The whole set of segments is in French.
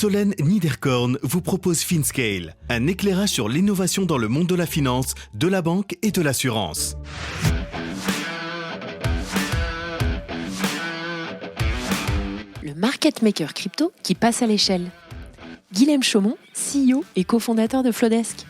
Solène Niederkorn vous propose FinScale, un éclairage sur l'innovation dans le monde de la finance, de la banque et de l'assurance. Le market maker crypto qui passe à l'échelle. Guilhem Chaumont, CEO et cofondateur de Flodesk.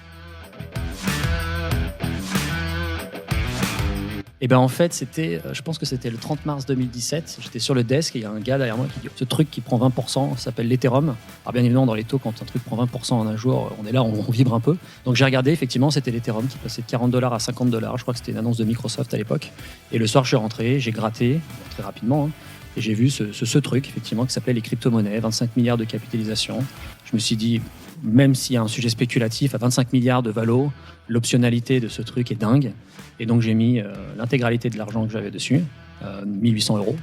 Et ben en fait, je pense que c'était le 30 mars 2017. J'étais sur le desk et il y a un gars derrière moi qui dit ce truc qui prend 20%, ça s'appelle l'Ethereum. Alors bien évidemment, dans les taux, quand un truc prend 20% en un jour, on est là, on vibre un peu. Donc j'ai regardé, effectivement, c'était l'Ethereum qui passait de $40 à $50. Je crois que c'était une annonce de Microsoft à l'époque. Et le soir, je suis rentré, j'ai gratté, très rapidement, hein, et j'ai vu ce truc, effectivement, qui s'appelait les crypto-monnaies, 25 milliards de capitalisation. Je me suis dit, même s'il y a un sujet spéculatif à 25 milliards de valo, l'optionnalité de ce truc est dingue. Et donc j'ai mis l'intégralité de l'argent que j'avais dessus, 1800 €.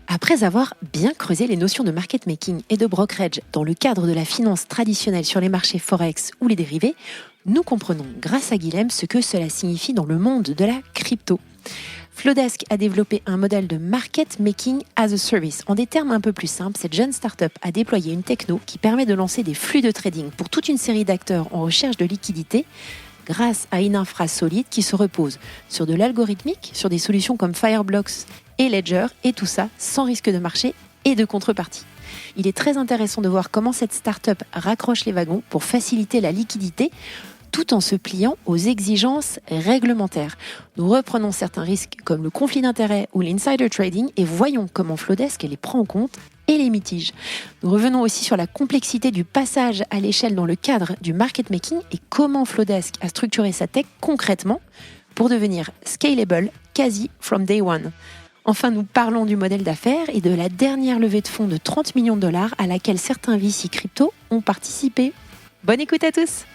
Après avoir bien creusé les notions de market making et de brokerage dans le cadre de la finance traditionnelle sur les marchés forex ou les dérivés, nous comprenons grâce à Guilhem ce que cela signifie dans le monde de la crypto. Flodesk a développé un modèle de market making as a service. En des termes un peu plus simples, cette jeune start-up a déployé une techno qui permet de lancer des flux de trading pour toute une série d'acteurs en recherche de liquidité grâce à une infra solide qui se repose sur de l'algorithmique, sur des solutions comme Fireblocks et Ledger, et tout ça sans risque de marché et de contrepartie. Il est très intéressant de voir comment cette start-up raccroche les wagons pour faciliter la liquidité tout en se pliant aux exigences réglementaires. Nous reprenons certains risques comme le conflit d'intérêts ou l'insider trading et voyons comment Flodesk les prend en compte et les mitige. Nous revenons aussi sur la complexité du passage à l'échelle dans le cadre du market making et comment Flodesk a structuré sa tech concrètement pour devenir scalable quasi from day one. Enfin, nous parlons du modèle d'affaires et de la dernière levée de fonds de $30 millions à laquelle certains VC crypto ont participé. Bonne écoute à tous!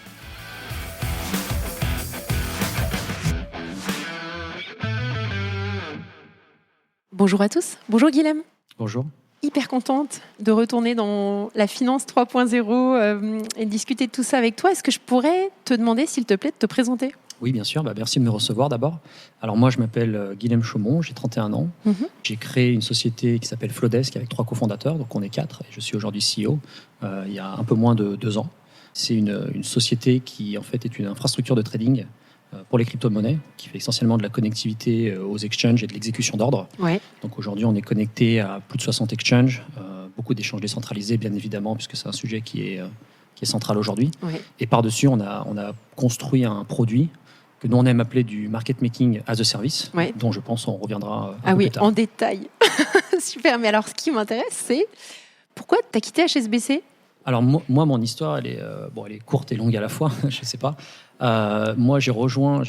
Bonjour à tous. Bonjour Guilhem. Bonjour. Hyper contente de retourner dans la finance 3.0 et de discuter de tout ça avec toi. Est-ce que je pourrais te demander, s'il te plaît, de te présenter ? Oui, bien sûr. Merci de me recevoir d'abord. Alors moi, je m'appelle Guilhem Chaumont, j'ai 31 ans. J'ai créé une société qui s'appelle Flodesk avec 3 cofondateurs, donc on est 4. Et je suis aujourd'hui CEO il y a un peu moins de 2 ans. C'est une société qui en fait est une infrastructure de trading pour les crypto-monnaies, qui fait essentiellement de la connectivité aux exchanges et de l'exécution d'ordre. Ouais. Donc aujourd'hui, on est connecté à plus de 60 exchanges, beaucoup d'échanges décentralisés, bien évidemment, puisque c'est un sujet qui est central aujourd'hui. Ouais. Et par-dessus, on a construit un produit que nous, on aime appeler du market making as a service, Ouais. dont je pense on reviendra un peu plus tard. En détail. Super, mais alors ce qui m'intéresse, c'est pourquoi tu as quitté HSBC ? Alors moi, mon histoire, elle est courte et longue à la fois, je ne sais pas. Moi, j'ai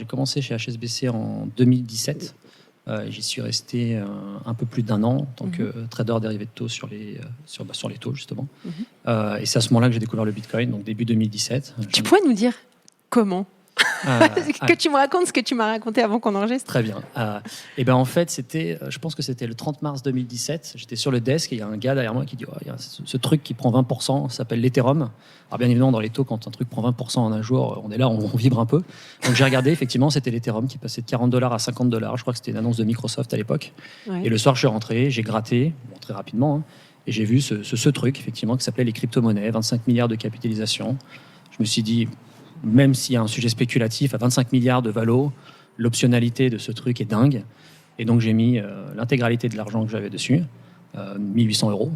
commencé chez HSBC en 2017. J'y suis resté un peu plus d'1 an en tant que trader dérivé de taux sur les taux, justement. Et c'est à ce moment-là que j'ai découvert le Bitcoin, donc début 2017. Tu pourrais nous dire comment ? Que tu me racontes ce que tu m'as raconté avant qu'on enregistre. Très bien. Et ben en fait, je pense que c'était le 30 mars 2017. J'étais sur le desk et il y a un gars derrière moi qui dit il y a ce truc qui prend 20%, ça s'appelle l'Ethereum. Alors bien évidemment, dans les taux, quand un truc prend 20% en un jour, on est là, on vibre un peu. Donc j'ai regardé, effectivement, c'était l'Ethereum qui passait de $40 à $50. Je crois que c'était une annonce de Microsoft à l'époque. Ouais. Et le soir, je suis rentré, j'ai gratté, très rapidement, hein, et j'ai vu ce truc, effectivement, qui s'appelait les crypto-monnaies, 25 milliards de capitalisation. Je me suis dit, même s'il y a un sujet spéculatif à 25 milliards de valo, l'optionnalité de ce truc est dingue. Et donc j'ai mis l'intégralité de l'argent que j'avais dessus, 1800 €.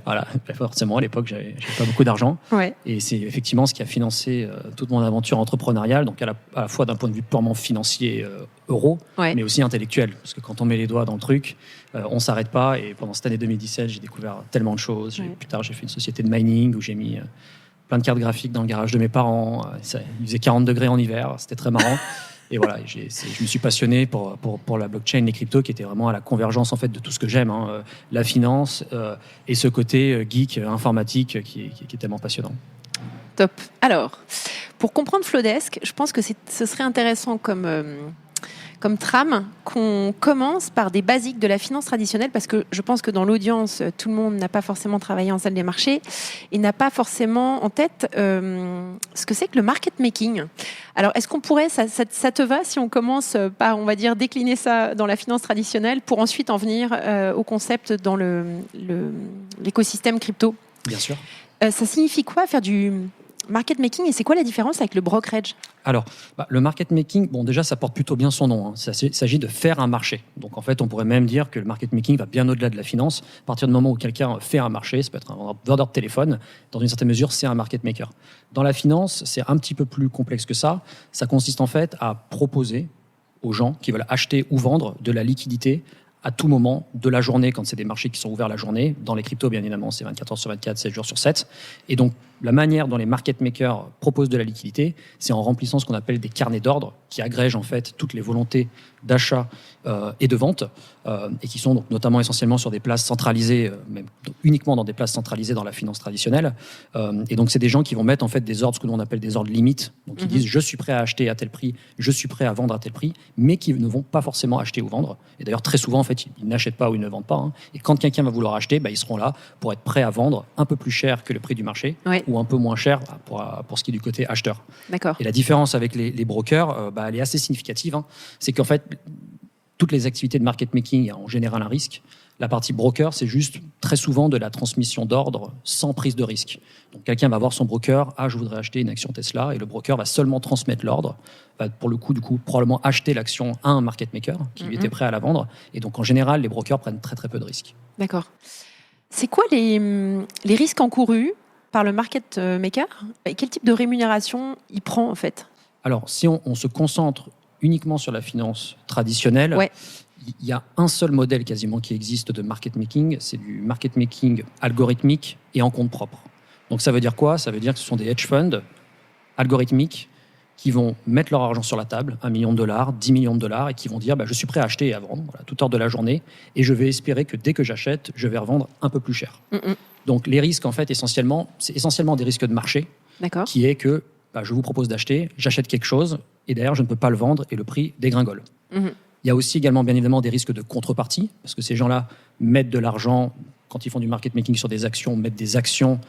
Voilà, forcément à l'époque j'avais pas beaucoup d'argent. Ouais. Et c'est effectivement ce qui a financé toute mon aventure entrepreneuriale, donc à la fois d'un point de vue purement financier euro, Ouais. mais aussi intellectuel. Parce que quand on met les doigts dans le truc, on s'arrête pas. Et pendant cette année 2017, j'ai découvert tellement de choses. Ouais. Plus tard, j'ai fait une société de mining où j'ai mis plein de cartes graphiques dans le garage de mes parents. Il faisait 40 degrés en hiver, c'était très marrant. Et voilà, je me suis passionné pour la blockchain, les cryptos, qui étaient vraiment à la convergence en fait de tout ce que j'aime, hein, la finance et ce côté geek informatique qui est tellement passionnant. Top. Alors, pour comprendre Flodesk, je pense que ce serait intéressant comme comme trame qu'on commence par des basiques de la finance traditionnelle, parce que je pense que dans l'audience, tout le monde n'a pas forcément travaillé en salle des marchés et n'a pas forcément en tête ce que c'est que le market making. Alors, est-ce qu'on pourrait, ça te va si on commence par, on va dire, décliner ça dans la finance traditionnelle pour ensuite en venir au concept dans l'écosystème crypto ? Bien sûr. Ça signifie quoi faire du market making et c'est quoi la différence avec le brokerage ? Alors, le market making, bon, déjà, ça porte plutôt bien son nom. Hein. Il s'agit de faire un marché. Donc, en fait, on pourrait même dire que le market making va bien au-delà de la finance. À partir du moment où quelqu'un fait un marché, ça peut être un vendeur de téléphone, dans une certaine mesure, c'est un market maker. Dans la finance, c'est un petit peu plus complexe que ça. Ça consiste en fait à proposer aux gens qui veulent acheter ou vendre de la liquidité à tout moment de la journée, quand c'est des marchés qui sont ouverts la journée. Dans les cryptos, bien évidemment, c'est 24 heures sur 24, 7 jours sur 7. Et donc, la manière dont les market makers proposent de la liquidité, c'est en remplissant ce qu'on appelle des carnets d'ordre qui agrègent en fait toutes les volontés d'achat et de vente et qui sont donc notamment essentiellement sur des places centralisées, même donc uniquement dans des places centralisées dans la finance traditionnelle. Et donc, c'est des gens qui vont mettre en fait des ordres, ce que l'on appelle des ordres limites. Donc, ils disent « je suis prêt à acheter à tel prix, je suis prêt à vendre à tel prix », mais qui ne vont pas forcément acheter ou vendre. Et d'ailleurs, très souvent, en fait, ils n'achètent pas ou ils ne vendent pas. Hein. Et quand quelqu'un va vouloir acheter, ils seront là pour être prêts à vendre un peu plus cher que le prix du marché ou un peu moins cher pour ce qui est du côté acheteur. D'accord. Et la différence avec les brokers, elle est assez significative. Hein. C'est qu'en fait, toutes les activités de market making, il y a en général un risque. La partie broker, c'est juste très souvent de la transmission d'ordre sans prise de risque. Donc quelqu'un va voir son broker, je voudrais acheter une action Tesla, et le broker va seulement transmettre l'ordre, va pour le coup, probablement acheter l'action à un market maker qui lui était prêt à la vendre. Et donc en général, les brokers prennent très très peu de risques. D'accord. C'est quoi les risques encourus par le market maker et quel type de rémunération il prend en fait ? Alors si on se concentre uniquement sur la finance traditionnelle, il y a un seul modèle quasiment qui existe de market making, c'est du market making algorithmique et en compte propre. Donc ça veut dire quoi ? Ça veut dire que ce sont des hedge funds algorithmiques qui vont mettre leur argent sur la table, $1 million, $10 millions, et qui vont dire je suis prêt à acheter et à vendre à toute heure de la journée, et je vais espérer que dès que j'achète, je vais revendre un peu plus cher. Donc les risques, en fait, c'est essentiellement des risques de marché, qui est que je vous propose d'acheter, j'achète quelque chose, et d'ailleurs je ne peux pas le vendre, et le prix dégringole. Il y a aussi également, bien évidemment, des risques de contrepartie, parce que ces gens-là mettent de l'argent, quand ils font du market making sur des actions, mettent des actions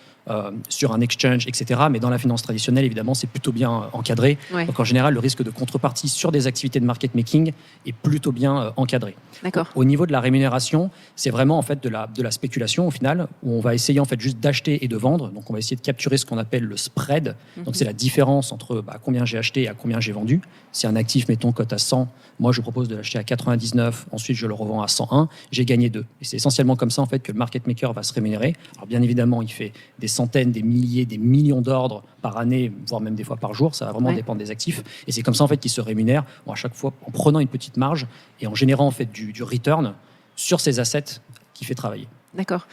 sur un exchange, etc. Mais dans la finance traditionnelle, évidemment, c'est plutôt bien encadré. Donc en général, le risque de contrepartie sur des activités de market making est plutôt bien encadré. D'accord. Au niveau de la rémunération, c'est vraiment en fait de la spéculation au final, où on va essayer en fait juste d'acheter et de vendre. Donc on va essayer de capturer ce qu'on appelle le spread. Donc c'est la différence entre combien j'ai acheté et à combien j'ai vendu. Si un actif, mettons, cote à 100, moi je propose de l'acheter à 99, ensuite je le revends à 101, j'ai gagné 2. Et c'est essentiellement comme ça en fait que le market maker va se rémunérer. Alors bien évidemment, il fait des centaines, des milliers, des millions d'ordres par année, voire même des fois par jour. Ça va vraiment dépendre des actifs. Et c'est comme ça en fait qu'il se rémunère, à chaque fois en prenant une petite marge et en générant en fait du return sur ces assets qu'il fait travailler. D'accord.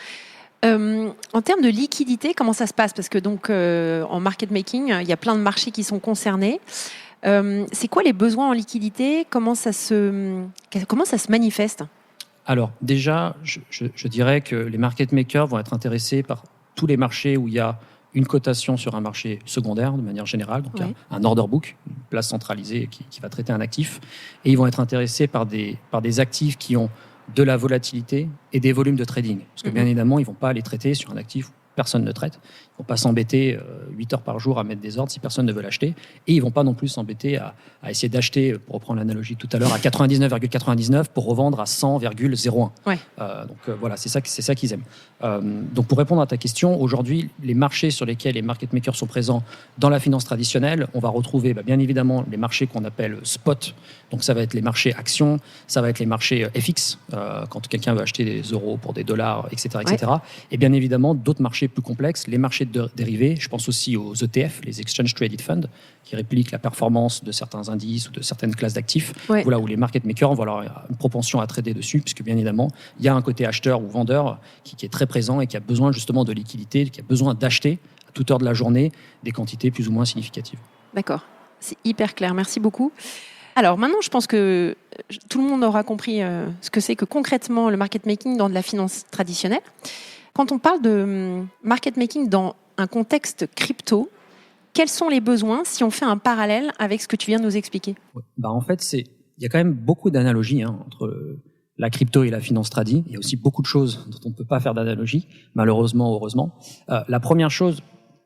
En termes de liquidité, comment ça se passe ? Parce que donc en market making, il y a plein de marchés qui sont concernés. C'est quoi les besoins en liquidité ? Comment ça se manifeste ? Alors déjà, je dirais que les market makers vont être intéressés par tous les marchés où il y a une cotation sur un marché secondaire de manière générale, donc un order book, une place centralisée qui va traiter un actif, et ils vont être intéressés par des actifs qui ont de la volatilité et des volumes de trading. Parce que bien évidemment, ils ne vont pas les traiter sur un actif où personne ne traite. Ils ne vont pas s'embêter 8 heures par jour à mettre des ordres si personne ne veut l'acheter. Et ils ne vont pas non plus s'embêter à essayer d'acheter, pour reprendre l'analogie tout à l'heure, à 99,99 pour revendre à 100,01. Donc voilà, c'est ça qu'ils aiment. Donc pour répondre à ta question, aujourd'hui, les marchés sur lesquels les market makers sont présents dans la finance traditionnelle, on va retrouver bien évidemment les marchés qu'on appelle spot. Donc ça va être les marchés actions, ça va être les marchés FX, quand quelqu'un veut acheter des euros pour des dollars, etc. Et bien évidemment, d'autres marchés plus complexes, les marchés de dérivés. Je pense aussi aux ETF, les Exchange Traded Funds, qui répliquent la performance de certains indices ou de certaines classes d'actifs. Voilà, où les market makers vont avoir une propension à trader dessus, puisque bien évidemment, il y a un côté acheteur ou vendeur qui est très présent et qui a besoin justement de liquidité, qui a besoin d'acheter à toute heure de la journée des quantités plus ou moins significatives. D'accord, c'est hyper clair, merci beaucoup. Alors maintenant, je pense que tout le monde aura compris ce que c'est que concrètement le market making dans de la finance traditionnelle. Quand on parle de market making dans un contexte crypto, quels sont les besoins si on fait un parallèle avec ce que tu viens de nous expliquer ? En fait, il il y a quand même beaucoup d'analogies entre la crypto et la finance tradi. Il y a aussi beaucoup de choses dont on ne peut pas faire d'analogie, malheureusement ou heureusement. La première chose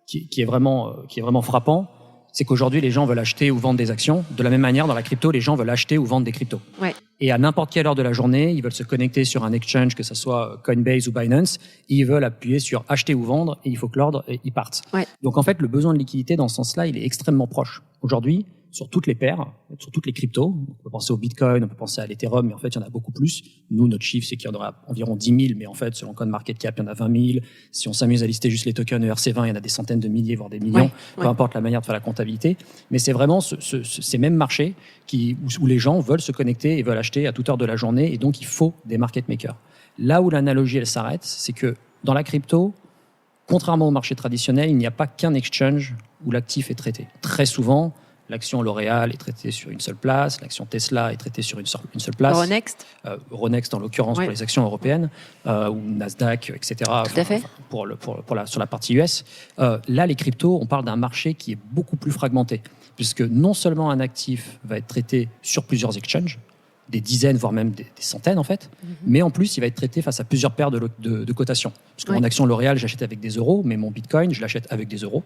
qui est vraiment frappant, c'est qu'aujourd'hui, les gens veulent acheter ou vendre des actions. De la même manière, dans la crypto, les gens veulent acheter ou vendre des cryptos. Ouais. Et à n'importe quelle heure de la journée, ils veulent se connecter sur un exchange, que ce soit Coinbase ou Binance, et ils veulent appuyer sur acheter ou vendre, et il faut que l'ordre, ils partent. Ouais. Donc en fait, le besoin de liquidité dans ce sens-là, il est extrêmement proche. Aujourd'hui, sur toutes les paires, sur toutes les cryptos, on peut penser au Bitcoin, on peut penser à l'Ethereum, mais en fait, il y en a beaucoup plus. Nous, notre chiffre, c'est qu'il y en aura environ 10 000, mais en fait, selon CoinMarketCap, il y en a 20 000. Si on s'amuse à lister juste les tokens ERC20, il y en a des centaines de milliers, voire des millions, peu importe la manière de faire la comptabilité. Mais c'est vraiment ces mêmes marchés où les gens veulent se connecter et veulent acheter à toute heure de la journée, et donc il faut des market makers. Là où l'analogie, elle s'arrête, c'est que dans la crypto, contrairement au marché traditionnel, il n'y a pas qu'un exchange où l'actif est traité. Très souvent, l'action L'Oréal est traitée sur une seule place, l'action Tesla est traitée sur une seule place. Euronext. Euronext en l'occurrence pour les actions européennes, ou Nasdaq, etc. Tout à fait. Sur la partie US. Là, les cryptos, on parle d'un marché qui est beaucoup plus fragmenté, puisque non seulement un actif va être traité sur plusieurs exchanges, des dizaines, voire même des centaines en fait, mais en plus, il va être traité face à plusieurs paires de cotations. Parce que mon action L'Oréal, j'achète avec des euros, mais mon Bitcoin, je l'achète avec des euros,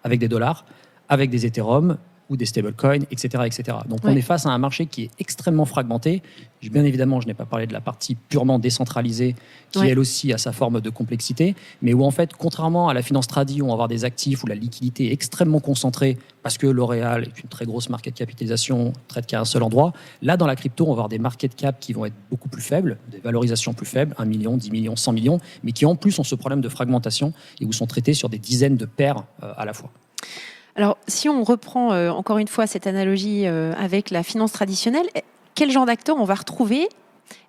avec des dollars, avec des Ethereum, ou des stablecoins, etc., etc. Donc on est face à un marché qui est extrêmement fragmenté. Bien évidemment, je n'ai pas parlé de la partie purement décentralisée, qui elle aussi a sa forme de complexité, mais où en fait, contrairement à la finance tradi, où on va avoir des actifs où la liquidité est extrêmement concentrée, parce que L'Oréal est une très grosse market capitalisation, traite qu'à un seul endroit. Là, dans la crypto, on va avoir des market cap qui vont être beaucoup plus faibles, des valorisations plus faibles, 1 million, 10 millions, 100 millions, mais qui en plus ont ce problème de fragmentation et où sont traités sur des dizaines de paires à la fois. Alors, si on reprend encore une fois cette analogie avec la finance traditionnelle, quel genre d'acteurs on va retrouver ?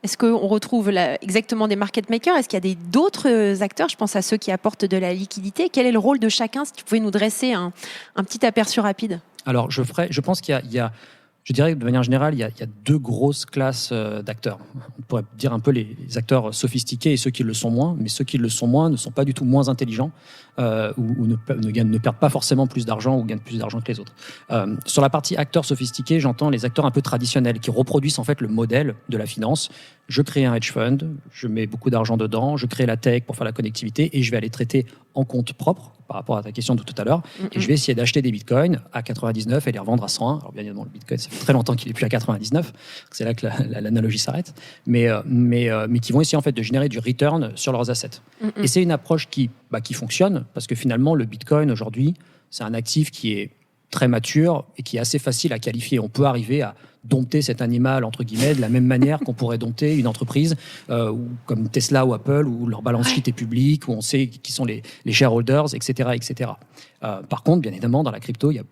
Est-ce qu'on retrouve exactement des market makers ? Est-ce qu'il y a d'autres acteurs ? Je pense à ceux qui apportent de la liquidité. Quel est le rôle de chacun ? Si tu pouvais nous dresser un petit aperçu rapide. Alors, je pense qu'il y a je dirais que de manière générale, il y a deux grosses classes d'acteurs. On pourrait dire un peu les acteurs sophistiqués et ceux qui le sont moins, mais ceux qui le sont moins ne sont pas du tout moins intelligents ou ne perdent pas forcément plus d'argent ou gagnent plus d'argent que les autres. Sur la partie acteurs sophistiqués, j'entends les acteurs un peu traditionnels qui reproduisent en fait le modèle de la finance. Je crée un hedge fund, je mets beaucoup d'argent dedans, je crée la tech pour faire la connectivité et je vais aller traiter en compte propre par rapport à ta question de tout à l'heure. Et je vais essayer d'acheter des bitcoins à 99 et les revendre à 101. Alors bien évidemment, le bitcoin, ça fait très longtemps qu'il n'est plus à 99. C'est là que l'analogie s'arrête. Mais qui vont essayer en fait de générer du return sur leurs assets. Et c'est une approche qui fonctionne parce que finalement, le bitcoin aujourd'hui, c'est un actif qui est très mature et qui est assez facile à qualifier. On peut arriver à dompter cet animal, entre guillemets, de la même manière qu'on pourrait dompter une entreprise comme Tesla ou Apple, où leur balance sheet est publique, où on sait qui sont les shareholders, etc. etc. Par contre, bien évidemment, dans la crypto, il y a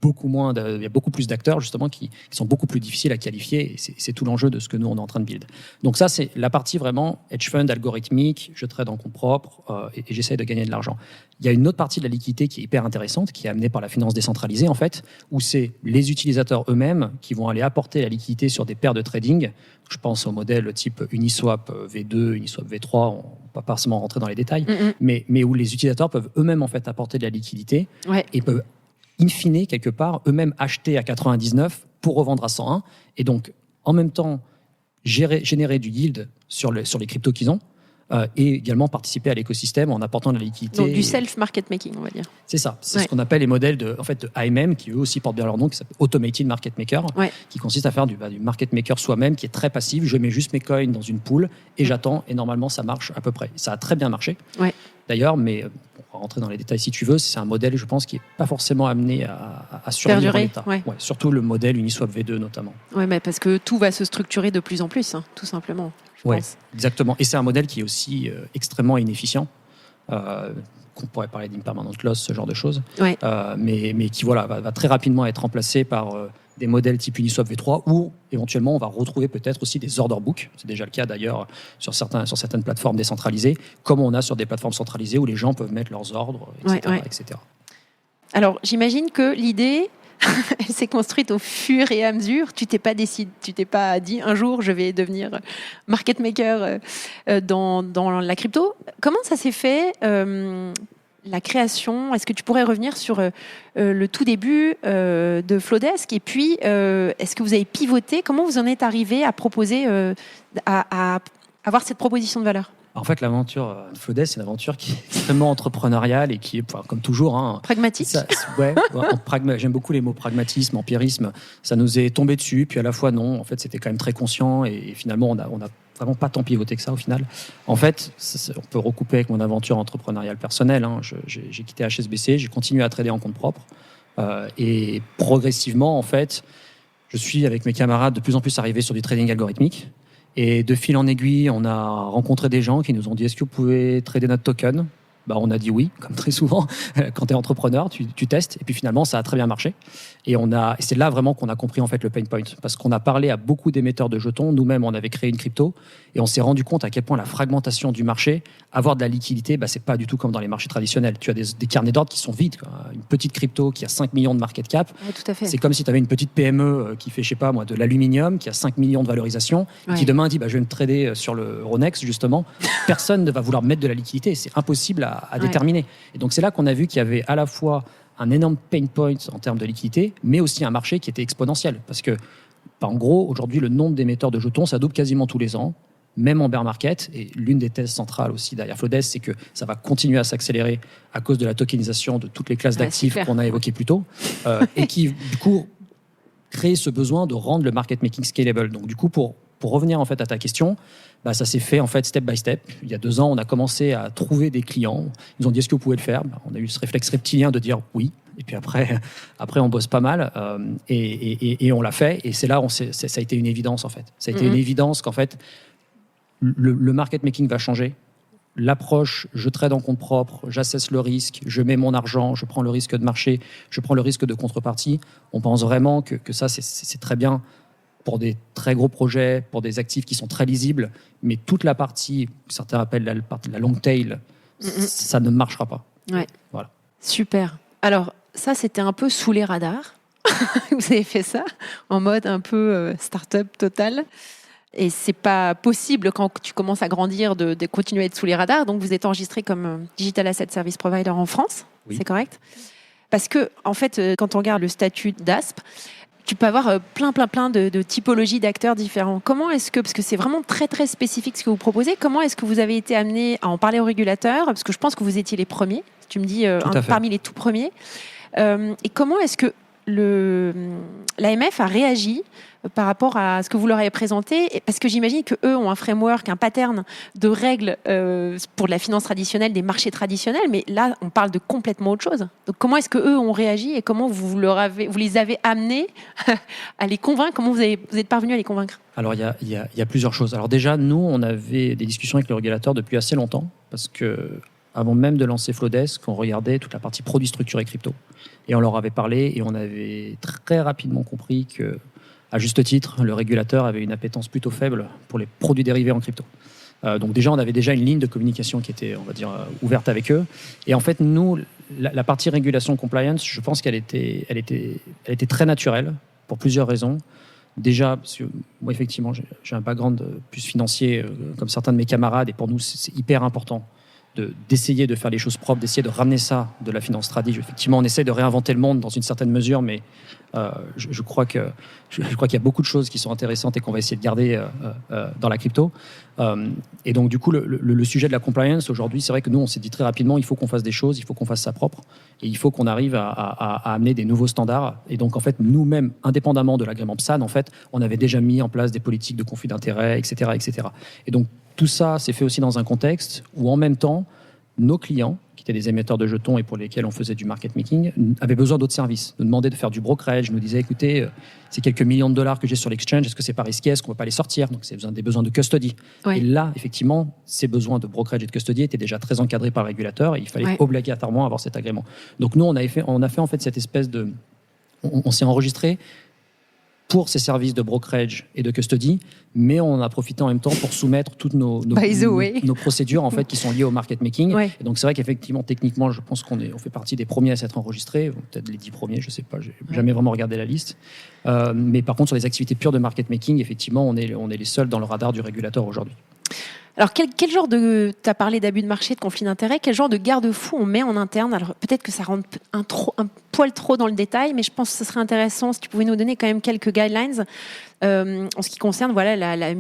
beaucoup plus d'acteurs justement qui sont beaucoup plus difficiles à qualifier et c'est tout l'enjeu de ce que nous on est en train de build. Donc ça c'est la partie vraiment hedge fund algorithmique, je trade en compte propre et j'essaie de gagner de l'argent. Il y a une autre partie de la liquidité qui est hyper intéressante, qui est amenée par la finance décentralisée en fait, où c'est les utilisateurs eux-mêmes qui vont aller apporter la liquidité sur des paires de trading. Je pense au modèle type Uniswap V2, Uniswap V3, on ne va pas forcément rentrer dans les détails, mais où les utilisateurs peuvent eux-mêmes en fait apporter de la liquidité et peuvent in fine, quelque part, eux-mêmes acheter à 99 pour revendre à 101 et donc, en même temps, générer du yield sur les cryptos qu'ils ont et également participer à l'écosystème en apportant de la liquidité. Donc, du self-market making, on va dire. C'est ça. C'est ce qu'on appelle les modèles de AMM, qui eux aussi portent bien leur nom, qui s'appelle Automated Market Maker, qui consiste à faire du market maker soi-même, qui est très passif. Je mets juste mes coins dans une pool et j'attends et normalement, ça marche à peu près. Ça a très bien marché. D'ailleurs, mais on va rentrer dans les détails si tu veux, c'est un modèle, je pense, qui n'est pas forcément amené à survivre l'état. Surtout le modèle Uniswap V2 notamment. Oui, mais parce que tout va se structurer de plus en plus, tout simplement. Oui, exactement. Et c'est un modèle qui est aussi extrêmement inefficient. Qu'on pourrait parler d'impermanent loss, ce genre de choses. Mais qui va très rapidement être remplacé par des modèles type Uniswap V3 où éventuellement on va retrouver peut-être aussi des order books. C'est déjà le cas d'ailleurs sur certaines plateformes décentralisées, comme on a sur des plateformes centralisées où les gens peuvent mettre leurs ordres, etc. Alors j'imagine que l'idée, elle s'est construite au fur et à mesure. Tu t'es pas dit un jour je vais devenir market maker dans la crypto. Comment ça s'est fait la création, est-ce que tu pourrais revenir sur le tout début de Flowdesk, et puis est-ce que vous avez pivoté, comment vous en êtes arrivé à proposer, à avoir cette proposition de valeur? En fait, l'aventure Flowdesk, c'est une aventure qui est extrêmement entrepreneuriale et qui est, comme toujours, pragmatique. J'aime beaucoup les mots pragmatisme, empirisme. Ça nous est tombé dessus, puis à la fois non. En fait, c'était quand même très conscient et finalement, on a vraiment pas tant pivoté que ça au final. En fait, on peut recouper avec mon aventure entrepreneuriale personnelle. J'ai quitté HSBC, j'ai continué à trader en compte propre et progressivement, en fait, je suis avec mes camarades de plus en plus arrivé sur du trading algorithmique. Et de fil en aiguille, on a rencontré des gens qui nous ont dit « Est-ce que vous pouvez trader notre token ?» On a dit oui, comme très souvent. Quand tu es entrepreneur, tu testes. Et puis finalement, ça a très bien marché. Et c'est là vraiment qu'on a compris en fait le pain point. Parce qu'on a parlé à beaucoup d'émetteurs de jetons. Nous-mêmes, on avait créé une crypto. Et on s'est rendu compte à quel point la fragmentation du marché, avoir de la liquidité, c'est pas du tout comme dans les marchés traditionnels. Tu as des carnets d'ordre qui sont vides. Une petite crypto qui a 5 millions de market cap. Oui, tout à fait. C'est comme si tu avais une petite PME qui fait, je sais pas moi, de l'aluminium, qui a 5 millions de valorisation, et qui demain dit je vais me trader sur le Euronext, justement. Personne ne va vouloir mettre de la liquidité. C'est impossible à déterminer. Et donc c'est là qu'on a vu qu'il y avait à la fois un énorme pain point en termes de liquidité, mais aussi un marché qui était exponentiel. Parce que, en gros, aujourd'hui, le nombre d'émetteurs de jetons, ça double quasiment tous les ans, même en bear market. Et l'une des thèses centrales aussi derrière Flowdesk, c'est que ça va continuer à s'accélérer à cause de la tokenisation de toutes les classes d'actifs qu'on a évoquées plus tôt, et qui, du coup, crée ce besoin de rendre le market making scalable. Donc, du coup, pour revenir en fait à ta question, ça s'est fait en fait step by step. Il y a 2 ans, on a commencé à trouver des clients. Ils ont dit est-ce que vous pouvez le faire. On a eu ce réflexe reptilien de dire oui. Et puis après on bosse pas mal et on l'a fait. Et c'est là ça a été une évidence en fait. Ça a été une évidence qu'en fait le market making va changer. L'approche, je trade en compte propre, j'assesse le risque, je mets mon argent, je prends le risque de marché, je prends le risque de contrepartie. On pense vraiment que ça c'est très bien pour des très gros projets, pour des actifs qui sont très lisibles, mais toute la partie, que certains appellent la long tail, ça ne marchera pas. Ouais. Voilà. Super. Alors, ça, c'était un peu sous les radars. Vous avez fait ça en mode un peu start-up total. Et c'est pas possible quand tu commences à grandir de continuer à être sous les radars. Donc, vous êtes enregistré comme Digital Asset Service Provider en France. Oui. C'est correct? Parce que, en fait, quand on regarde le statut d'ASP, tu peux avoir plein de typologies d'acteurs différents. Comment est-ce que, parce que c'est vraiment très très spécifique ce que vous proposez, comment est-ce que vous avez été amené à en parler aux régulateurs? Parce que je pense que vous étiez les premiers, tu me dis parmi les tout premiers. Et comment est-ce que l'AMF a réagi par rapport à ce que vous leur avez présenté? Parce que j'imagine qu'eux ont un framework, un pattern de règles pour la finance traditionnelle, des marchés traditionnels, mais là, on parle de complètement autre chose. Donc, comment est-ce qu'eux ont réagi et comment vous les avez amenés à les convaincre? Comment vous êtes parvenus à les convaincre? Alors, il y a plusieurs choses. Alors déjà, nous, on avait des discussions avec le régulateur depuis assez longtemps, parce que avant même de lancer Flowdesk, on regardait toute la partie produits structurés crypto. Et on leur avait parlé et on avait très rapidement compris que, à juste titre, le régulateur avait une appétence plutôt faible pour les produits dérivés en crypto. Donc déjà, on avait déjà une ligne de communication qui était, on va dire, ouverte avec eux. Et en fait, nous, la partie régulation compliance, je pense qu'elle était très naturelle pour plusieurs raisons. Déjà, parce que moi, effectivement, j'ai un background plus financier comme certains de mes camarades, et pour nous, c'est hyper important d'essayer de faire les choses propres, d'essayer de ramener ça de la finance tradi. Effectivement, on essaie de réinventer le monde dans une certaine mesure, mais je crois qu'il y a beaucoup de choses qui sont intéressantes et qu'on va essayer de garder dans la crypto. Et donc, du coup, le sujet de la compliance, aujourd'hui, c'est vrai que nous, on s'est dit très rapidement, il faut qu'on fasse des choses, il faut qu'on fasse ça propre, et il faut qu'on arrive à amener des nouveaux standards. Et donc, en fait, nous-mêmes, indépendamment de l'agrément PSAN, en fait, on avait déjà mis en place des politiques de conflit d'intérêts, etc., etc. Et donc, tout ça s'est fait aussi dans un contexte où, en même temps, nos clients, qui étaient des émetteurs de jetons et pour lesquels on faisait du market making, avaient besoin d'autres services. Nous demandaient de faire du brokerage, nous disaient, écoutez, c'est quelques millions de dollars que j'ai sur l'exchange, est-ce que c'est pas risqué, est-ce qu'on ne peut pas les sortir? Donc, c'est des besoins de custody. Ouais. Et là, effectivement, ces besoins de brokerage et de custody étaient déjà très encadrés par le régulateur et il fallait obligatoirement avoir cet agrément. Donc, nous, on a fait en fait cette espèce de... On s'est enregistré pour ces services de brokerage et de custody, mais on a profité en même temps pour soumettre toutes nos procédures en fait, qui sont liées au market making. Ouais. Et donc c'est vrai qu'effectivement, techniquement, je pense qu'on fait partie des premiers à s'être enregistrés, peut-être les 10 premiers, je ne sais pas, j'ai jamais vraiment regardé la liste. Mais par contre, sur les activités pures de market making, effectivement, on est les seuls dans le radar du régulateur aujourd'hui. Alors, quel genre de... Tu as parlé d'abus de marché, de conflit d'intérêts. Quel genre de garde-fou on met en interne? Alors, peut-être que ça rentre un poil trop dans le détail, mais je pense que ce serait intéressant si tu pouvais nous donner quand même quelques guidelines en ce qui concerne la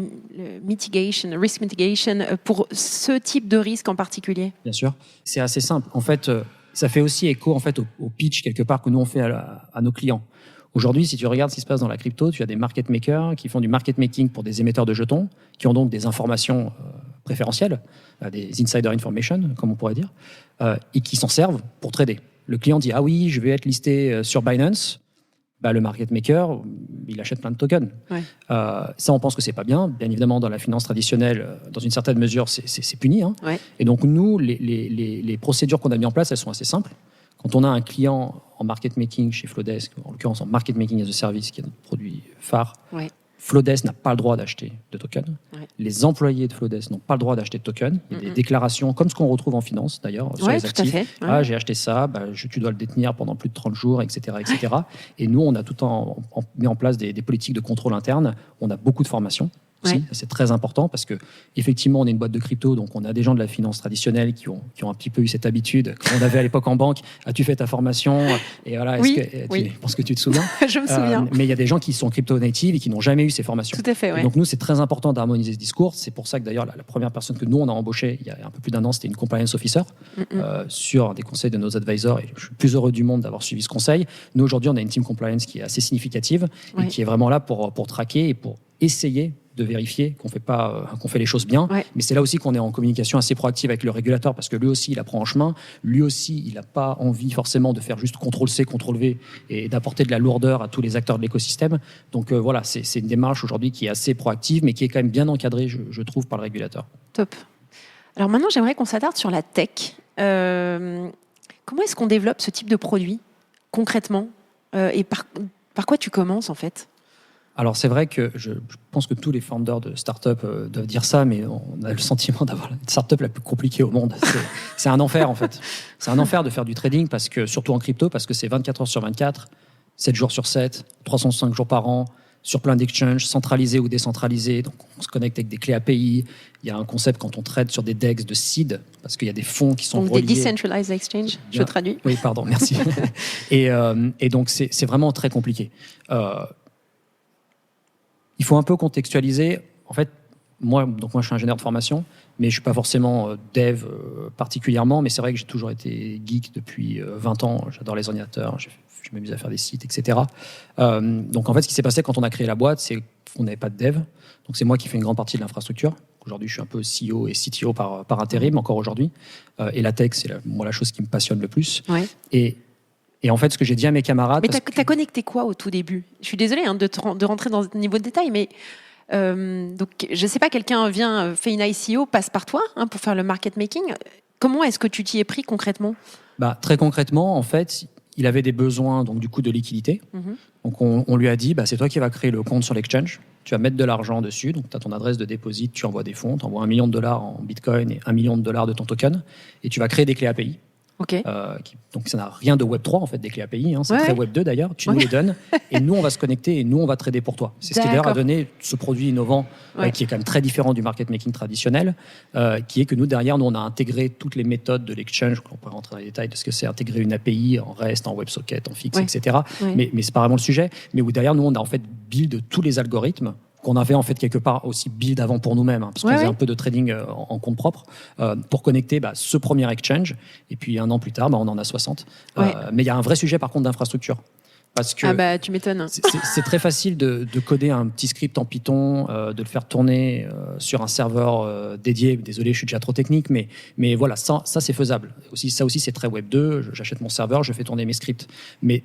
mitigation, risk mitigation, pour ce type de risque en particulier. Bien sûr. C'est assez simple. En fait, ça fait aussi écho en fait, au pitch, quelque part, que nous, on fait à nos clients. Aujourd'hui, si tu regardes ce qui se passe dans la crypto, tu as des market makers qui font du market making pour des émetteurs de jetons, qui ont donc des informations préférentielles, des insider information, comme on pourrait dire, et qui s'en servent pour trader. Le client dit « Ah oui, je vais être listé sur Binance ». Bah, le market maker, il achète plein de tokens. Ouais. Ça, on pense que c'est pas bien. Bien évidemment, dans la finance traditionnelle, dans une certaine mesure, c'est puni. Hein. Ouais. Et donc, nous, les procédures qu'on a mis en place, elles sont assez simples. Quand on a un client en market making chez Flowdesk, en l'occurrence en market making as a service, qui est notre produit phare, Ouais. Flowdesk n'a pas le droit d'acheter de tokens. Ouais. Les employés de Flowdesk n'ont pas le droit d'acheter de tokens. Il y a des déclarations, comme ce qu'on retrouve en finance d'ailleurs, sur les actifs. Tout à fait. Ouais. Ah, j'ai acheté ça, tu dois le détenir pendant plus de 30 jours, etc. etc. Et nous, on a tout mis en place des politiques de contrôle interne. On a beaucoup de formations. Ouais. C'est très important parce que effectivement on est une boîte de crypto, donc on a des gens de la finance traditionnelle qui ont un petit peu eu cette habitude qu'on avait à l'époque en banque. As-tu fait ta formation? Et voilà, je pense que tu te souviens. Je me souviens. Mais il y a des gens qui sont crypto native et qui n'ont jamais eu ces formations. Tout à fait. Ouais. Donc nous, c'est très important d'harmoniser ce discours. C'est pour ça que d'ailleurs la première personne que nous on a embauchée il y a un peu plus d'1 an, c'était une compliance officer sur des conseils de nos advisors. Et je suis plus heureux du monde d'avoir suivi ce conseil. Nous aujourd'hui, on a une team compliance qui est assez significative et qui est vraiment là pour traquer et pour essayer de vérifier qu'on fait les choses bien. Ouais. Mais c'est là aussi qu'on est en communication assez proactive avec le régulateur parce que lui aussi, il apprend en chemin. Lui aussi, il n'a pas envie forcément de faire juste CTRL-C, CTRL-V et d'apporter de la lourdeur à tous les acteurs de l'écosystème. Donc voilà, c'est une démarche aujourd'hui qui est assez proactive, mais qui est quand même bien encadrée, je trouve, par le régulateur. Top. Alors maintenant, j'aimerais qu'on s'attarde sur la tech. Comment est-ce qu'on développe ce type de produit concrètement et par quoi tu commences en fait? Alors c'est vrai que je pense que tous les founders de start-up doivent dire ça, mais on a le sentiment d'avoir la start-up la plus compliquée au monde. C'est un enfer en fait. C'est un enfer de faire du trading, parce que, surtout en crypto, parce que c'est 24 heures sur 24, 7 jours sur 7, 365 jours par an, sur plein d'exchanges, centralisés ou décentralisés. Donc on se connecte avec des clés API. Il y a un concept quand on trade sur des DEX de seed, parce qu'il y a des fonds qui sont reliés. Des decentralized exchange, je traduis. Oui, pardon, merci. et donc c'est vraiment très compliqué. Il faut un peu contextualiser. En fait, moi, je suis ingénieur de formation, mais je ne suis pas forcément dev particulièrement, mais c'est vrai que j'ai toujours été geek depuis 20 ans. J'adore les ordinateurs, je m'amuse à faire des sites, etc. Donc en fait, ce qui s'est passé quand on a créé la boîte, c'est qu'on n'avait pas de dev. Donc c'est moi qui fais une grande partie de l'infrastructure. Aujourd'hui, je suis un peu CEO et CTO par intérim, encore aujourd'hui. Et la tech, c'est la chose qui me passionne le plus. Ouais. Et en fait, ce que j'ai dit à mes camarades... Mais t'as connecté quoi au tout début? Je suis désolée de rentrer dans ce niveau de détail, mais donc, je ne sais pas, quelqu'un fait une ICO, passe par toi pour faire le market making. Comment est-ce que tu t'y es pris concrètement? Très concrètement, en fait, il avait des besoins donc, du coup, de liquidité. Donc on lui a dit, c'est toi qui vas créer le compte sur l'exchange. Tu vas mettre de l'argent dessus, donc tu as ton adresse de dépôt, tu envoies des fonds, tu envoies $1 million en Bitcoin et $1 million de ton token, et tu vas créer des clés API. Okay. Donc ça n'a rien de Web3 en fait, des clés API, c'est très Web2 d'ailleurs, tu nous les donnes et nous on va se connecter et nous on va trader pour toi. C'est ce qui d'ailleurs a donné ce produit innovant qui est quand même très différent du market making traditionnel, qui est que nous derrière on a intégré toutes les méthodes de l'exchange, on peut rentrer dans les détails de ce que c'est intégrer une API en REST, en WebSocket, en Fix, etc. Mais c'est pas vraiment le sujet, mais où derrière nous on a en fait build tous les algorithmes qu'on avait en fait quelque part aussi build avant pour nous-mêmes, parce qu'on faisait un peu de trading en compte propre, pour connecter ce premier exchange, et puis 1 an plus tard, on en a 60. Mais il y a un vrai sujet par contre d'infrastructure. Parce que tu m'étonnes. C'est très facile de coder un petit script en Python, de le faire tourner sur un serveur dédié. Désolé, je suis déjà trop technique, mais voilà, ça c'est faisable. Ça aussi c'est très Web 2, j'achète mon serveur, je fais tourner mes scripts. Mais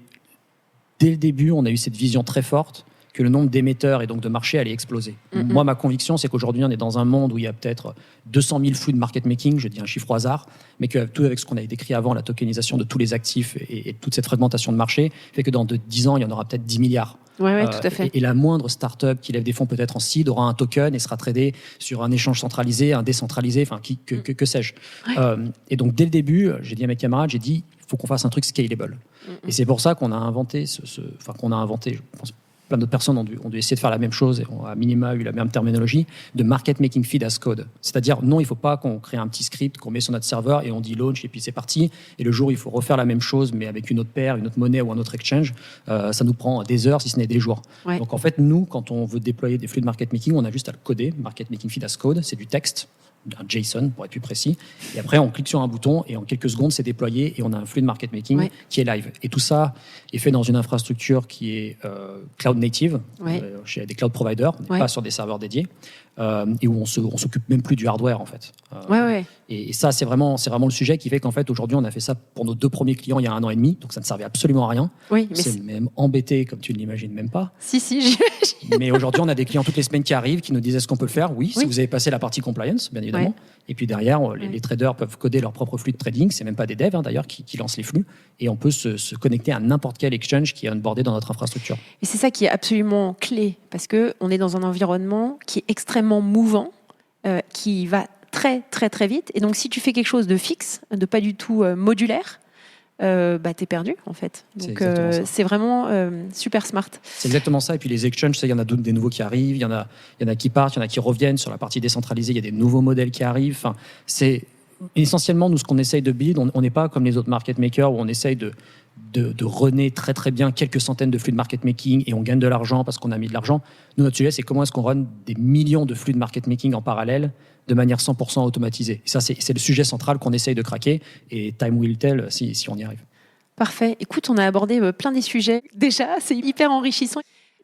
dès le début, on a eu cette vision très forte que le nombre d'émetteurs et donc de marchés allait exploser. Moi, ma conviction, c'est qu'aujourd'hui, on est dans un monde où il y a peut-être 200 000 flux de market making, je dis un chiffre au hasard, mais que tout avec ce qu'on avait décrit avant, la tokenisation de tous les actifs et toute cette fragmentation de marché, fait que dans 10 ans, il y en aura peut-être 10 milliards. Tout à fait. Et la moindre start-up qui lève des fonds peut-être en seed aura un token et sera tradé sur un échange centralisé, un décentralisé, enfin que sais-je. Et donc dès le début, j'ai dit à mes camarades, il faut qu'on fasse un truc scalable. Et c'est pour ça qu'on a inventé je pense plein d'autres personnes ont dû essayer de faire la même chose et ont à minima eu la même terminologie, de market making feed as code. C'est-à-dire, non, il ne faut pas qu'on crée un petit script qu'on met sur notre serveur et on dit launch et puis c'est parti. Et le jour où il faut refaire la même chose, mais avec une autre paire, une autre monnaie ou un autre exchange, ça nous prend des heures, si ce n'est des jours. Ouais. Donc en fait, nous, quand on veut déployer des flux de market making, on a juste à le coder, market making feed as code, c'est du texte, un JSON pour être plus précis. Et après, on clique sur un bouton et en quelques secondes, c'est déployé et on a un flux de market making qui est live. Et tout ça est fait dans une infrastructure qui est cloud native, chez des cloud providers, on n'est pas sur des serveurs dédiés, et où on s'occupe même plus du hardware en fait. Et ça, c'est vraiment le sujet qui fait qu'en fait, aujourd'hui, on a fait ça pour nos 2 premiers clients il y a 1 an et demi, donc ça ne servait absolument à rien. Oui, mais c'est même embêté, comme tu ne l'imagines même pas. Si, j'imagine. Mais aujourd'hui, on a des clients toutes les semaines qui arrivent, qui nous disent est-ce qu'on peut le faire ? Oui, si vous avez passé la partie compliance, bien évidemment. Et puis derrière, les traders peuvent coder leur propre flux de trading. C'est même pas des devs d'ailleurs qui lancent les flux. Et on peut se connecter à n'importe quel exchange qui est onboardé dans notre infrastructure. Et c'est ça qui est absolument clé, parce qu'on est dans un environnement qui est extrêmement mouvant, qui va très très très vite. Et donc si tu fais quelque chose de fixe, de pas du tout modulaire, t'es perdu en fait. Donc c'est vraiment super smart. C'est exactement ça. Et puis les exchanges, il y en a des nouveaux qui arrivent, il y en a qui partent, il y en a qui reviennent. Sur la partie décentralisée, il y a des nouveaux modèles qui arrivent. Enfin, c'est essentiellement nous ce qu'on essaye de build. On n'est pas comme les autres market makers où on essaye de runner très très bien quelques centaines de flux de market making et on gagne de l'argent parce qu'on a mis de l'argent. Nous, notre sujet, c'est comment est-ce qu'on run des millions de flux de market making en parallèle de manière 100% automatisée. Et ça, c'est le sujet central qu'on essaye de craquer et time will tell si on y arrive. Parfait. Écoute, on a abordé plein des sujets. Déjà, c'est hyper enrichissant.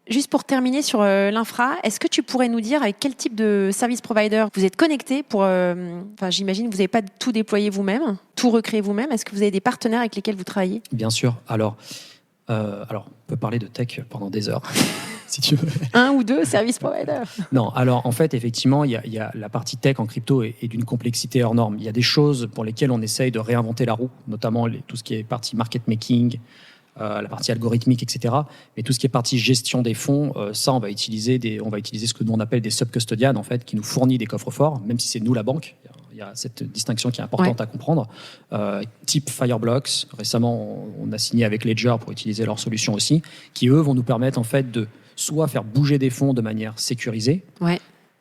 Juste pour terminer sur l'infra, est-ce que tu pourrais nous dire avec quel type de service provider vous êtes connecté pour... j'imagine que vous n'avez pas tout déployé vous-même, tout recréé vous-même. Est-ce que vous avez des partenaires avec lesquels vous travaillez ? Bien sûr. Alors, on peut parler de tech pendant des heures, si tu veux. 1 ou 2 service providers. Non, alors en fait, effectivement, il y a la partie tech en crypto est d'une complexité hors norme. Il y a des choses pour lesquelles on essaye de réinventer la roue, notamment tout ce qui est partie market making, la partie algorithmique, etc. Mais tout ce qui est partie gestion des fonds, ça, on va utiliser ce que nous on appelle des sub-custodians, en fait, qui nous fournit des coffres forts, même si c'est nous la banque. Il y a cette distinction qui est importante à comprendre. Type Fireblocks, récemment, on a signé avec Ledger pour utiliser leur solution aussi, qui eux vont nous permettre en fait de soit faire bouger des fonds de manière sécurisée,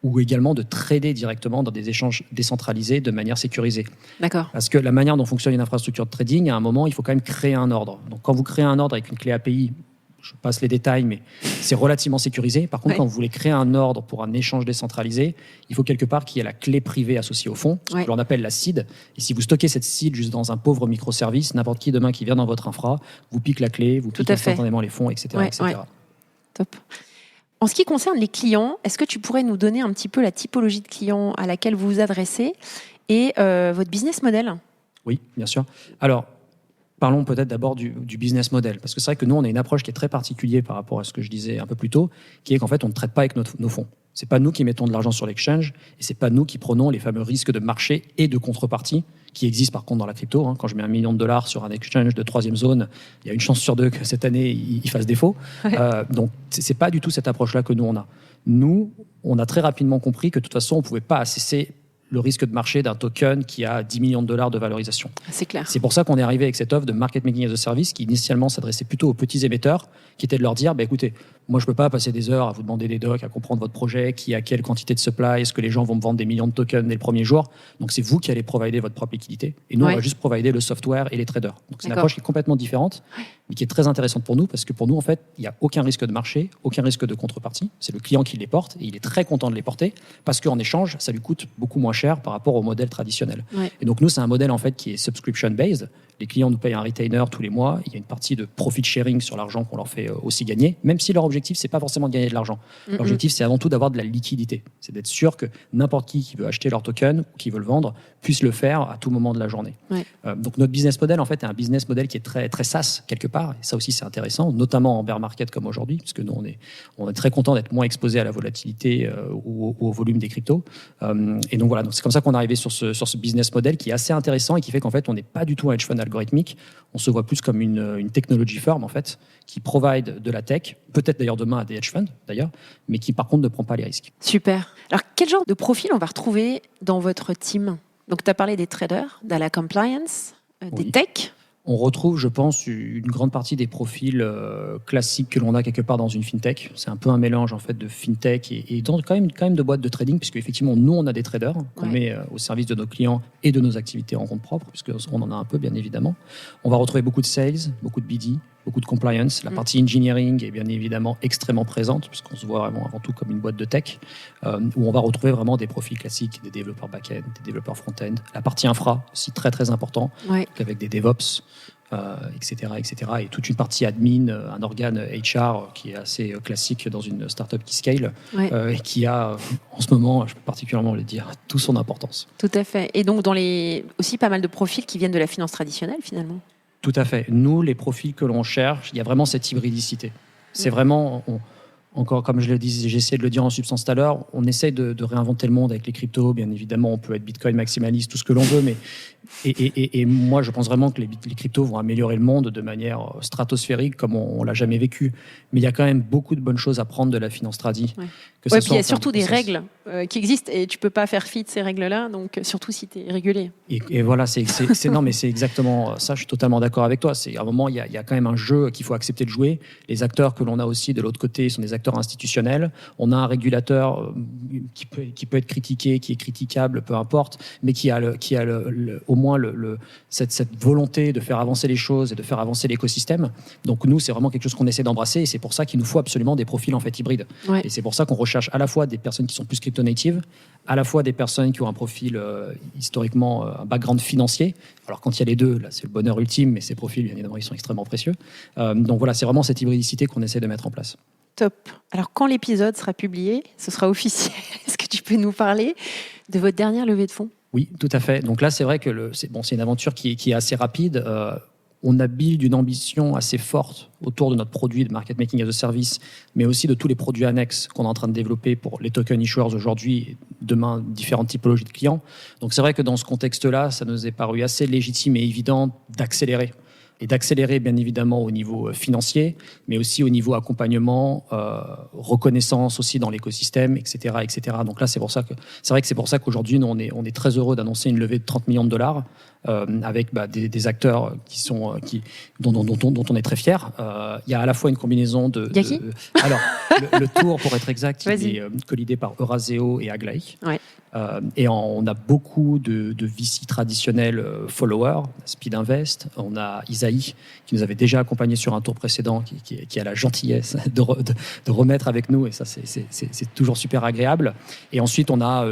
ou également de trader directement dans des échanges décentralisés de manière sécurisée. D'accord. Parce que la manière dont fonctionne une infrastructure de trading, à un moment, il faut quand même créer un ordre. Donc quand vous créez un ordre avec une clé API, je passe les détails, mais c'est relativement sécurisé. Par contre, quand vous voulez créer un ordre pour un échange décentralisé, il faut quelque part qu'il y ait la clé privée associée au fond, ce que l'on appelle la seed. Et si vous stockez cette seed juste dans un pauvre microservice, n'importe qui demain qui vient dans votre infra, vous pique la clé, vous pique instantanément les fonds, etc. etc. Top. En ce qui concerne les clients, est-ce que tu pourrais nous donner un petit peu la typologie de clients à laquelle vous vous adressez et votre business model ? Oui, bien sûr. Alors, parlons peut-être d'abord du business model, parce que c'est vrai que nous, on a une approche qui est très particulière par rapport à ce que je disais un peu plus tôt, qui est qu'en fait, on ne traite pas avec nos fonds. C'est pas nous qui mettons de l'argent sur l'exchange et c'est pas nous qui prenons les fameux risques de marché et de contrepartie qui existent par contre dans la crypto. Quand je mets $1 million sur un exchange de 3e zone, il y a une chance sur 2 que cette année, il fasse défaut. Donc, c'est pas du tout cette approche-là que nous, on a. Nous, on a très rapidement compris que de toute façon, on ne pouvait pas assesser le risque de marché d'un token qui a $10 millions de valorisation. C'est clair. C'est pour ça qu'on est arrivé avec cette offre de market making as a service qui initialement s'adressait plutôt aux petits émetteurs, qui était de leur dire, écoutez, moi je ne peux pas passer des heures à vous demander des docs, à comprendre votre projet, qui a quelle quantité de supply, est-ce que les gens vont me vendre des millions de tokens dès le premier jour. Donc c'est vous qui allez provider votre propre liquidité. Et nous, on va juste provider le software et les traders. Donc c'est une approche qui est complètement différente, mais qui est très intéressante pour nous, parce que pour nous, en fait, il n'y a aucun risque de marché, aucun risque de contrepartie. C'est le client qui les porte, et il est très content de les porter, parce qu'en échange, ça lui coûte beaucoup moins cher par rapport au modèle traditionnel. Et donc nous, c'est un modèle en fait qui est subscription-based. Les clients nous payent un retainer tous les mois. Il y a une partie de profit sharing sur l'argent qu'on leur fait aussi gagner, même si leur objectif, c'est pas forcément de gagner de l'argent. L'objectif, c'est avant tout d'avoir de la liquidité. C'est d'être sûr que n'importe qui veut acheter leur token ou qui veut le vendre puisse le faire à tout moment de la journée. Donc notre business model, en fait, est un business model qui est très, très SaaS quelque part. Et ça aussi, c'est intéressant, notamment en bear market comme aujourd'hui, parce que nous, on est très content d'être moins exposé à la volatilité ou au volume des cryptos. Et donc voilà, donc c'est comme ça qu'on est arrivé sur ce business model qui est assez intéressant et qui fait qu'en fait, on n'est pas du tout un hedge fund algorithmique. On se voit plus comme une technology firm, en fait, qui provide de la tech, peut-être d'ailleurs demain à des hedge funds, d'ailleurs, mais qui par contre ne prend pas les risques. Super. Alors, quel genre de profil on va retrouver dans votre team ? Donc, tu as parlé des traders, de la compliance, des tech. On retrouve, je pense, une grande partie des profils classiques que l'on a quelque part dans une fintech. C'est un peu un mélange en fait de fintech et quand même de boîtes de trading, puisque effectivement nous on a des traders qu'on met au service de nos clients et de nos activités en compte propre, puisque on en a un peu bien évidemment. On va retrouver beaucoup de sales, beaucoup de BD, beaucoup de compliance. La partie engineering est bien évidemment extrêmement présente, puisqu'on se voit vraiment avant tout comme une boîte de tech, où on va retrouver vraiment des profils classiques, des développeurs back-end, des développeurs front-end. La partie infra, aussi très très important, avec des DevOps, etc., etc. Et toute une partie admin, un organe HR qui est assez classique dans une startup qui scale, et qui a, en ce moment, je peux particulièrement le dire, tout son importance. Tout à fait. Et donc, aussi pas mal de profils qui viennent de la finance traditionnelle, finalement. Tout à fait. Nous, les profils que l'on cherche, il y a vraiment cette hybridicité. C'est vraiment... Encore, comme je le disais, j'ai essayé de le dire en substance tout à l'heure, on essaie de réinventer le monde avec les cryptos. Bien évidemment, on peut être Bitcoin maximaliste, tout ce que l'on veut, mais et moi, je pense vraiment que les cryptos vont améliorer le monde de manière stratosphérique, comme on l'a jamais vécu. Mais il y a quand même beaucoup de bonnes choses à prendre de la finance tradi. Puis il y a surtout des règles qui existent et tu peux pas faire fi de ces règles-là, donc surtout si tu es régulé. Et voilà, non, mais c'est exactement ça. Je suis totalement d'accord avec toi. C'est à un moment, il y a quand même un jeu qu'il faut accepter de jouer. Les acteurs que l'on a aussi de l'autre côté sont des acteurs institutionnels. On a un régulateur qui peut être critiqué, qui est critiquable, peu importe, mais qui a au moins cette volonté de faire avancer les choses et de faire avancer l'écosystème. Donc nous, c'est vraiment quelque chose qu'on essaie d'embrasser et c'est pour ça qu'il nous faut absolument des profils en fait hybrides. Et c'est pour ça qu'on recherche à la fois des personnes qui sont plus crypto-natives, à la fois des personnes qui ont un profil historiquement, un background financier. Alors quand il y a les deux, là c'est le bonheur ultime, mais ces profils, bien évidemment, ils sont extrêmement précieux. Donc voilà, c'est vraiment cette hybridicité qu'on essaie de mettre en place. Top. Alors quand l'épisode sera publié, ce sera officiel. Est-ce que tu peux nous parler de votre dernière levée de fonds ? Oui, tout à fait. Donc là, c'est vrai que c'est une aventure qui est assez rapide. On a build une ambition assez forte autour de notre produit de market making as a service, mais aussi de tous les produits annexes qu'on est en train de développer pour les token issuers aujourd'hui et demain différentes typologies de clients. Donc c'est vrai que dans ce contexte-là, ça nous est paru assez légitime et évident d'accélérer. Et d'accélérer bien évidemment au niveau financier, mais aussi au niveau accompagnement, reconnaissance aussi dans l'écosystème, etc., etc. Donc là, c'est vrai que c'est pour ça qu'aujourd'hui, nous, on est très heureux d'annoncer une levée de 30 millions de dollars avec des acteurs dont on est très fiers. Il y a à la fois une combinaison de... Alors, le tour, pour être exact, il est co-leadé par Euraseo et Aglaé. Et on a beaucoup de VC traditionnels followers, Speed Invest, on a Isaïe qui nous avait déjà accompagnés sur un tour précédent, qui a la gentillesse de remettre avec nous, et ça c'est toujours super agréable. Et ensuite on a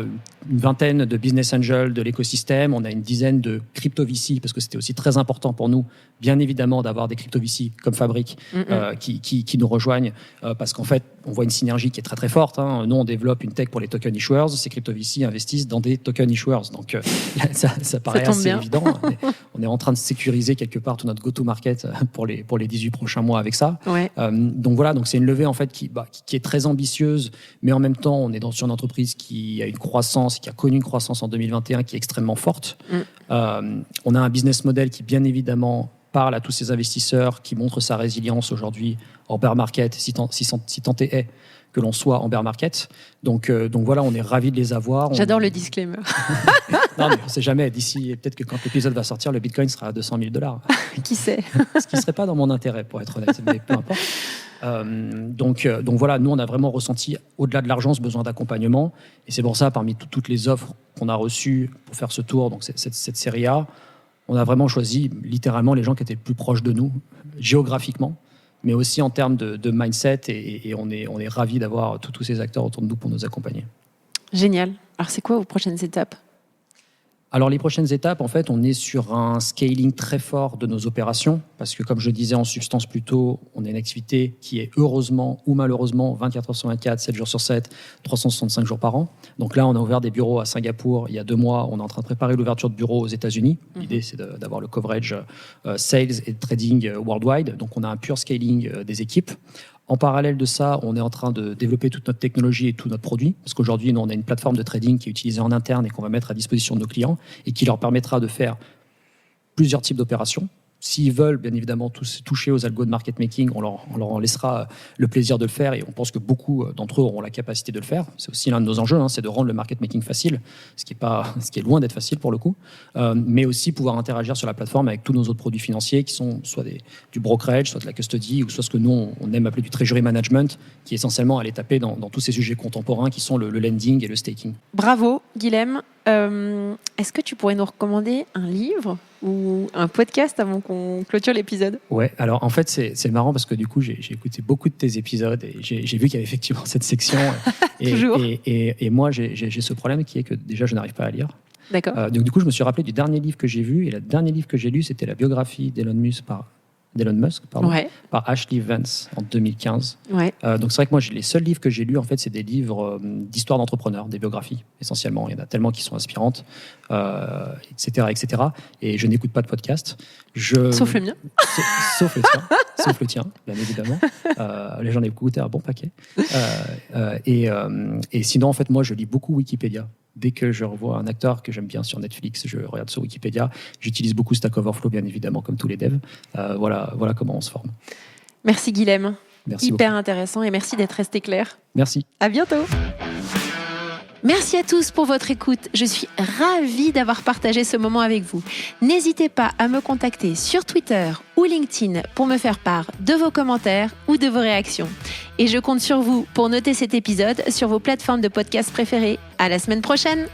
une vingtaine de business angels de l'écosystème, on a une dizaine de crypto VC, parce que c'était aussi très important pour nous, bien évidemment, d'avoir des crypto VC comme Fabric qui nous rejoignent, parce qu'en fait on voit une synergie qui est très très forte. Nous on développe une tech pour les token issuers, ces crypto VC investissent dans des token issuers, donc ça paraît assez évident. On est en train de sécuriser quelque part tout notre go-to-market pour les 18 prochains mois avec ça. Donc voilà, donc c'est une levée en fait qui est très ambitieuse, mais en même temps on est sur une entreprise qui a une croissance, qui a connu une croissance en 2021 qui est extrêmement forte. On a un business model qui bien évidemment parle à tous ces investisseurs, qui montre sa résilience aujourd'hui en bear market, si tant est que l'on soit en bear market. Donc voilà, on est ravis de les avoir. J'adore le disclaimer. Non, mais on ne sait jamais. D'ici, peut-être que quand l'épisode va sortir, le Bitcoin sera à 200 000 $. Qui sait? Ce qui ne serait pas dans mon intérêt, pour être honnête, mais peu importe. Donc voilà, nous, on a vraiment ressenti, au-delà de l'argent, ce besoin d'accompagnement. Et c'est pour ça, parmi toutes les offres qu'on a reçues pour faire ce tour, donc cette série A, on a vraiment choisi littéralement les gens qui étaient le plus proches de nous, géographiquement, mais aussi en termes de mindset. Et on est ravis d'avoir tous ces acteurs autour de nous pour nous accompagner. Génial. Alors, c'est quoi vos prochaines étapes ? Alors, les prochaines étapes, en fait, on est sur un scaling très fort de nos opérations, parce que, comme je disais en substance plus tôt, on a une activité qui est heureusement ou malheureusement 24 heures sur 24, 7 jours sur 7, 365 jours par an. Donc là, on a ouvert des bureaux à Singapour il y a 2 mois. On est en train de préparer l'ouverture de bureaux aux États-Unis. L'idée, c'est d'avoir le coverage sales et trading worldwide. Donc, on a un pur scaling des équipes. En parallèle de ça, on est en train de développer toute notre technologie et tout notre produit, parce qu'aujourd'hui, nous, on a une plateforme de trading qui est utilisée en interne et qu'on va mettre à disposition de nos clients et qui leur permettra de faire plusieurs types d'opérations. S'ils veulent, bien évidemment, toucher aux algos de market making, on leur en laissera le plaisir de le faire et on pense que beaucoup d'entre eux auront la capacité de le faire. C'est aussi l'un de nos enjeux, c'est de rendre le market making facile, ce qui est loin d'être facile pour le coup, mais aussi pouvoir interagir sur la plateforme avec tous nos autres produits financiers qui sont soit du brokerage, soit de la custody, ou soit ce que nous, on aime appeler du treasury management, qui est essentiellement aller taper dans tous ces sujets contemporains qui sont le lending et le staking. Bravo, Guilhem. Est-ce que tu pourrais nous recommander un livre ou un podcast avant qu'on clôture l'épisode ? Ouais, alors en fait, c'est marrant parce que du coup, j'ai écouté beaucoup de tes épisodes et j'ai vu qu'il y avait effectivement cette section. Toujours. Et moi, j'ai ce problème qui est que déjà, je n'arrive pas à lire. D'accord. Donc du coup, je me suis rappelé du dernier livre que j'ai vu. Et le dernier livre que j'ai lu, c'était la biographie d'Elon Musk par Ashley Vance en 2015. Ouais. Donc c'est vrai que moi, les seuls livres que j'ai lus, en fait, c'est des livres d'histoire d'entrepreneurs, des biographies, essentiellement. Il y en a tellement qui sont inspirantes, etc., etc. Et je n'écoute pas de podcast. Sauf le mien. Sauf le tien, bien évidemment. Là, j'en ai écouté un bon paquet. Et sinon, en fait, moi, je lis beaucoup Wikipédia. Dès que je revois un acteur que j'aime bien sur Netflix, je regarde sur Wikipédia. J'utilise beaucoup Stack Overflow, bien évidemment, comme tous les devs. Voilà comment on se forme. Merci Guilhem. Merci Hyper beaucoup. intéressant et merci d'être resté clair. Merci. À bientôt. Merci à tous pour votre écoute. Je suis ravie d'avoir partagé ce moment avec vous. N'hésitez pas à me contacter sur Twitter ou LinkedIn pour me faire part de vos commentaires ou de vos réactions. Et je compte sur vous pour noter cet épisode sur vos plateformes de podcast préférées. À la semaine prochaine!